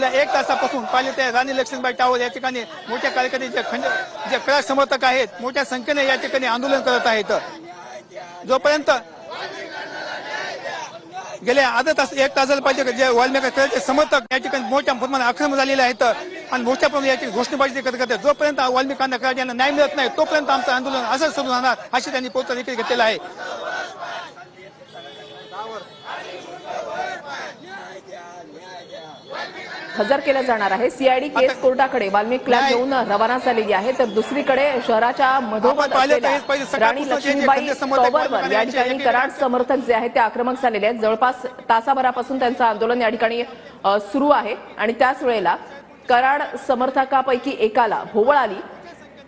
गेल्या 1 तासापासून पाहिले ते राणी लक्ष्मीबाई टावर या ठिकाणी मोठ्या कार्यकर्ते जे कराड समर्थक आहेत मोठ्या संख्येने या ठिकाणी आंदोलन करत आहेत। जोपर्यंत गेल्या अर्धा तास 1 तास झालं पाहिजे जे वाल्मिकी कराडचे समर्थक या ठिकाणी मोठ्या प्रमाणात आक्रमक झालेले आहेत आणि मोठ्या प्रमाणात या ठिकाणी घोषणाबाजी करत आहेत। जोपर्यंत वाल्मिकांना कराड यांना न्याय मिळत नाही तोपर्यंत आमचं आंदोलन असं सुरू राहणार अशी त्यांनी पवित्रा देखील घेतलेला आहे। हजर केलं जाणार आहे। सीआयडी केस कोर्टाकडे वाल्मिकीला घेऊन रवाना झालेली आहे। तर दुसरीकडे शहराच्या मधोमध असलेल्या राणी लक्ष्मीबाई टॉवरवर या ठिकाणी कराड समर्थक जे आहेत ते आक्रमक झालेले आहेत। जवळपास तासाभरापासून त्यांचं आंदोलन या ठिकाणी सुरू आहे आणि त्याच वेळेला कराड समर्थकापैकी एकाला भोवळ आली।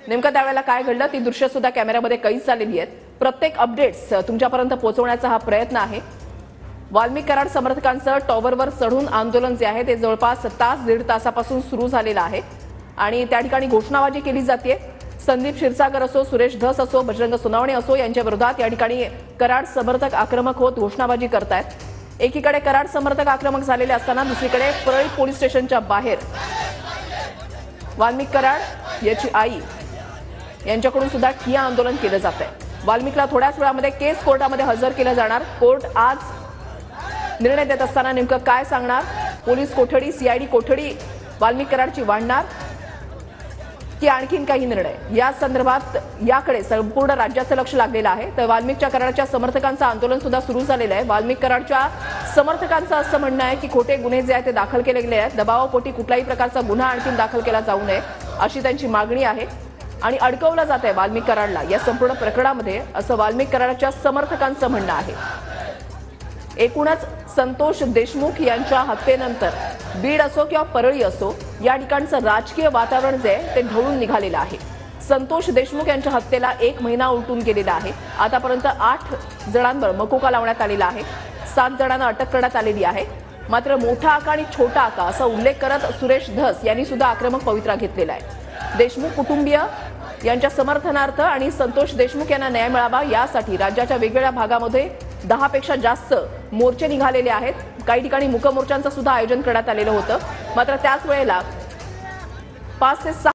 नेमकं त्यावेळेला काय घडलं ती दृश्य सुद्धा कॅमेऱ्यामध्ये कैद झालेली आहेत। प्रत्येक अपडेट्स तुमच्यापर्यंत पोहोचवण्याचा हा प्रयत्न आहे। वाल्मिकी कराड समर्थकांचं टॉवरवर चढून आंदोलन जे आहे ते जवळपास दीड तासापासून सुरू झालेलं आहे आणि त्या ठिकाणी घोषणाबाजी केली जाते। संदीप क्षीरसागर असो, सुरेश धस असो, बजरंग सोनावणे असो यांच्या विरोधात या ठिकाणी कराड समर्थक आक्रमक होत घोषणाबाजी करतायत। एकीकडे कराड समर्थक आक्रमक झालेले असताना दुसरीकडे परळी पोलीस स्टेशनच्या बाहेर वाल्मिकी कराड याची आई यांच्याकडून सुद्धा ठिय्या आंदोलन केलं जात आहे। वाल्मिकीला थोड्याच वेळामध्ये केस कोर्टामध्ये हजर केलं जाणार। कोर्ट आज निर्णय देत असताना नेमकं काय सांगणार? पोलीस कोठडी सीआयडी कोठडी वाल्मिकी कराडची वाढणार की आणखीन काही निर्णय या संदर्भात याकडे संपूर्ण राज्याचं लक्ष लागलेलं आहे। तर वाल्मिकीच्या कराडच्या समर्थकांचं आंदोलन सुद्धा सुरू झालेलं आहे। वाल्मिकी कराडच्या समर्थकांचं असं म्हणणं आहे की खोटे गुन्हे जे आहेत ते दाखल केले गेले आहेत। दबावापोटी कुठल्याही प्रकारचा गुन्हा आणखीन दाखल केला जाऊ नये अशी त्यांची मागणी आहे आणि अडकवलं जात आहे वाल्मिकी कराडला या संपूर्ण प्रकरणामध्ये असं वाल्मिकी कराडच्या समर्थकांचं म्हणणं आहे। एकूणच संतोष देशमुख यांच्या हत्येनंतर बीड असो किंवा परळी असो या ठिकाणचं राजकीय वातावरण जे आहे ते ढवळून निघालेलं आहे। संतोष देशमुख यांच्या हत्येला 1 महिना उलटून गेलेला आहे। आतापर्यंत 8 जणांवर मकोका लावण्यात आलेला आहे। 7 जणांना अटक करण्यात आलेली आहे। मात्र मोठा आका आणि छोटा आका असा उल्लेख करत सुरेश धस यांनी सुद्धा आक्रमक पवित्रा घेतलेला आहे। देशमुख कुटुंबीय यांच्या समर्थनार्थ आणि संतोष देशमुख यांना न्याय मिळावा यासाठी राज्याच्या वेगवेगळ्या भागामध्ये 10 पेक्षा जास्त मोर्चे निघालेले आहेत। काही ठिकाणी मूक मोर्चांचं सुद्धा आयोजन करण्यात आलेलं होतं। मात्र त्याच वेळेला 5 ते 6